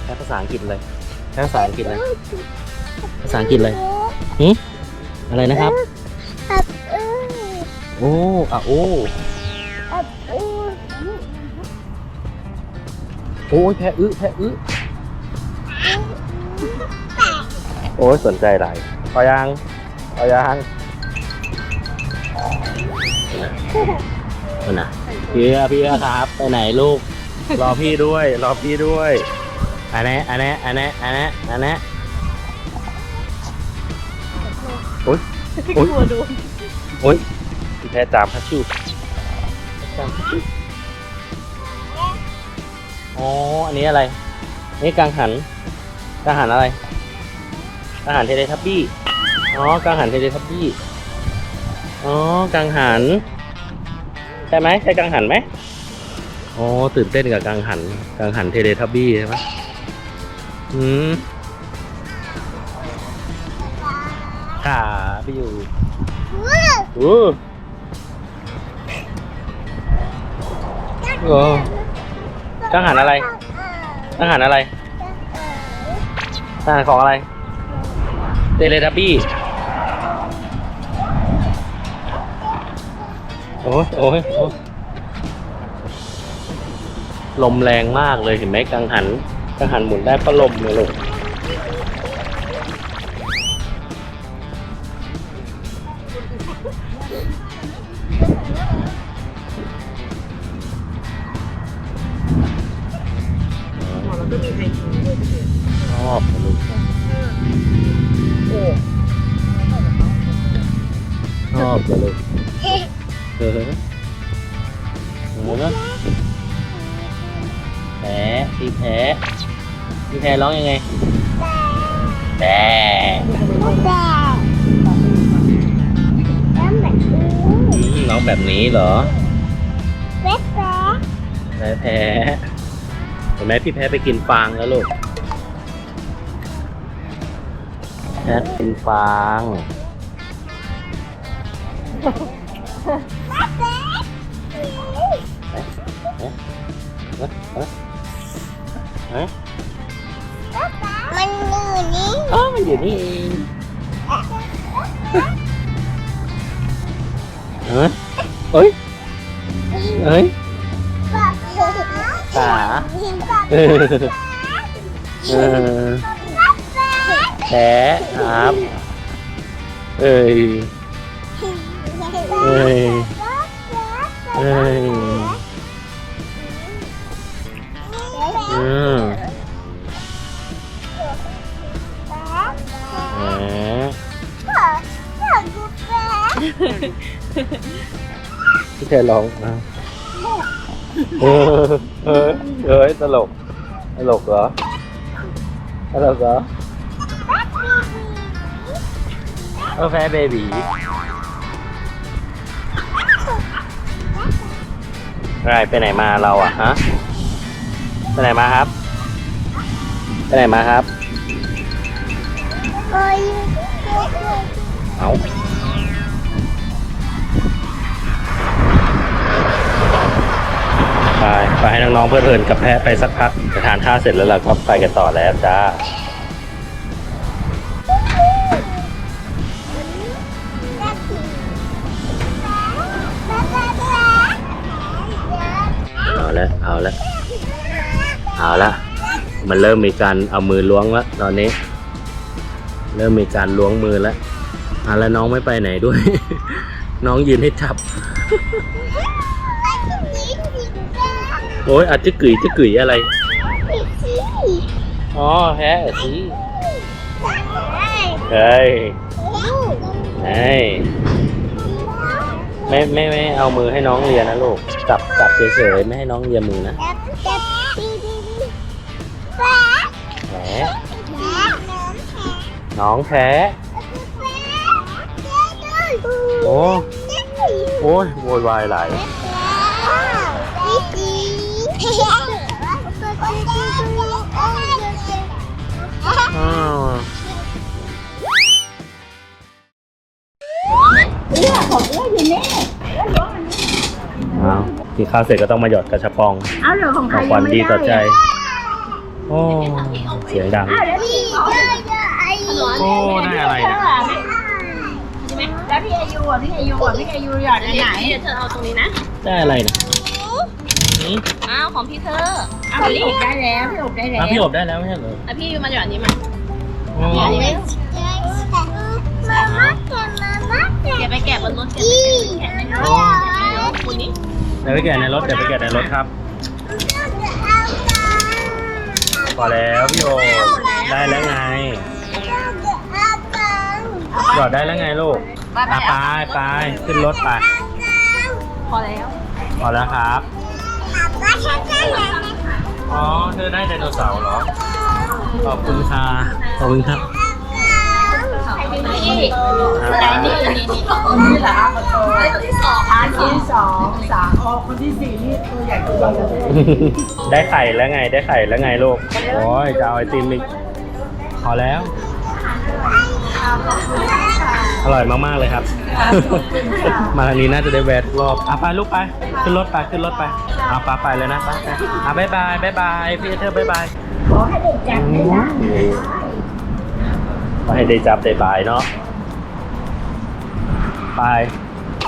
S1: แพ้ภาษาอังกฤษเลยแพ้ภาษาอังกฤษเลยภาษาอังกฤษเลยอะไรนะครับ โอ้โอ้โอ้ยแพ้แพ้โอ้ยสนใจหลายพอยังน่ะพี่ครับไปไหนลูกรอพี่ด้วยอันนี้โอ๊ยพี่แพ้จามฮัชชูอ๋ออันนี้อะไรนี่กังหันอะไรกังหันเทเลทับบี้อ๋อกังหันเทเลทับบี้อ๋อกังหันใช่ไหมใช่กังหันไหมอ๋อตื่นเต้นกับกังหันเทเลทับบี้ใช่ไหมขาพี่อยู่กังหันอะไรกังหันของอะไรเทเลทับบี้โอ้ยลมแรงมากเลยเห็นไหมกังหันหมุนได้เพราะลมเลยลูก
S4: แล้วก็มีไอทีด้วย
S1: ชอบลูกชอบเลยลูกแพ้ร้องยังไงแต่ร้องแบบนี้เหรอแพ้เห็นไหมพี่แพ้ไปกินฟางแล้วลูกแพ้กินฟางมันอยู่นี่เองเฮ้ยตาแพ้ครับพี่แทนร้องนะตลกเหรอแพ้เบบีไปไหนมาเราอะฮะไปไหนมาครับ เอาไปให้น้องๆเพลิดเพลินกับแพะไปสักพักจะทานข้าวเสร็จแล้วเราก็ไปกันต่อแล้วจ้าเอาละมันเริ่มมีการเอามือล้วงแล้วตอนนี้ เริ่มมีการล้วงมือแล้วแล้วน้องไม่ไปไหนด้วย น้องยืนให้จับ โอ้ยอาจจะกึ๋ยอะไรอ๋อแพ้สิเฮ้ยไม่เอามือให้น้องเลียนะลูกจับเฉยๆไม่ให้น้องเลียมือนะแผลน้องแพ้โอ้ยโวยวายหลายกินข้าวเสร็จก็ต้องมาหยอดกระชับปอง
S2: เอาเหรอของใคร
S1: ขวัญดีต่อใจโอ้เสียงดัง โอ้ได้อะไรนะ
S2: แล้วพี่อายุหยอดอันไหน
S3: เดี๋ยวเธอเอาตรงนี้นะ
S1: ได้อะไรนะนี่
S3: อ้าวของพี่เธอ
S2: เอาพี่อบได้แล้วพี่อบได้แล้ว
S1: พี่อบได้แล้วไม่ใช่เหรอ
S3: แล้วพี่ยูมาหยอดอันนี้มา
S1: อ๋อ
S3: เดี๋ยวไปแกะบนรถแกะในรถคุณนี่
S1: เดี๋ยวไปแกะในรถครับพอแล้วพี่โอได้แล้วไงหยอดได้แล้วไงลูกไปขึ้นรถไป
S3: พอแล้ว
S1: พอแล้วครับอ๋อเธอได้ไดโนเสาร์เหรอขอบคุณค่ะขอบคุณครับ
S3: นี่นี่เหรอตัวที่สอง
S2: อันที่สองคนที่สี่นี่ตัวใหญ่ตัวใหญ่
S1: ได้ไข่แล้วไงลูกโอ้ยจะเอาไอติมอีกพอแล้วอร่อยมากๆเลยครับ มาทางนี้น่าจะได้แวะรอบไปลูกไปขึ้นรถไปไปเลยนะไปบ๊ายบายพี่เธอบ๊ายบาย
S2: ขอให้เด็กจับได้นะ
S1: ขอให้ได้จับได้บายเนาะไป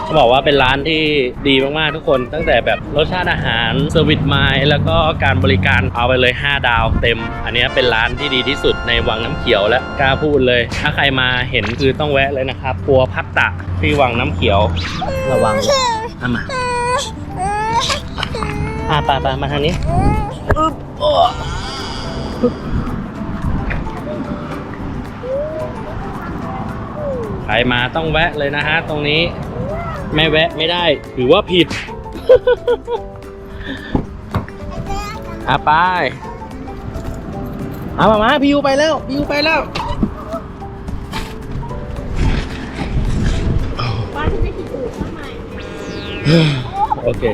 S1: เขาบอกว่าเป็นร้านที่ดีมากๆทุกคนตั้งแต่แบบรสชาติอาหารเซอร์วิสไมล์แล้วก็การบริการเอาไปเลย5ดาวเต็มอันนี้เป็นร้านที่ดีที่สุดในวังน้ำเขียวและกล้าพูดเลยถ้าใครมาเห็นคือต้องแวะเลยนะครับครัวพัตตะที่วังน้ำเขียวระวังมาไปมาทางนี้ใครมาต้องแวะเลยนะฮะตรงนี้ไม่แวะไม่ได้ถือว่าผิด ไปมาพี่ยูไปแล้วโอเค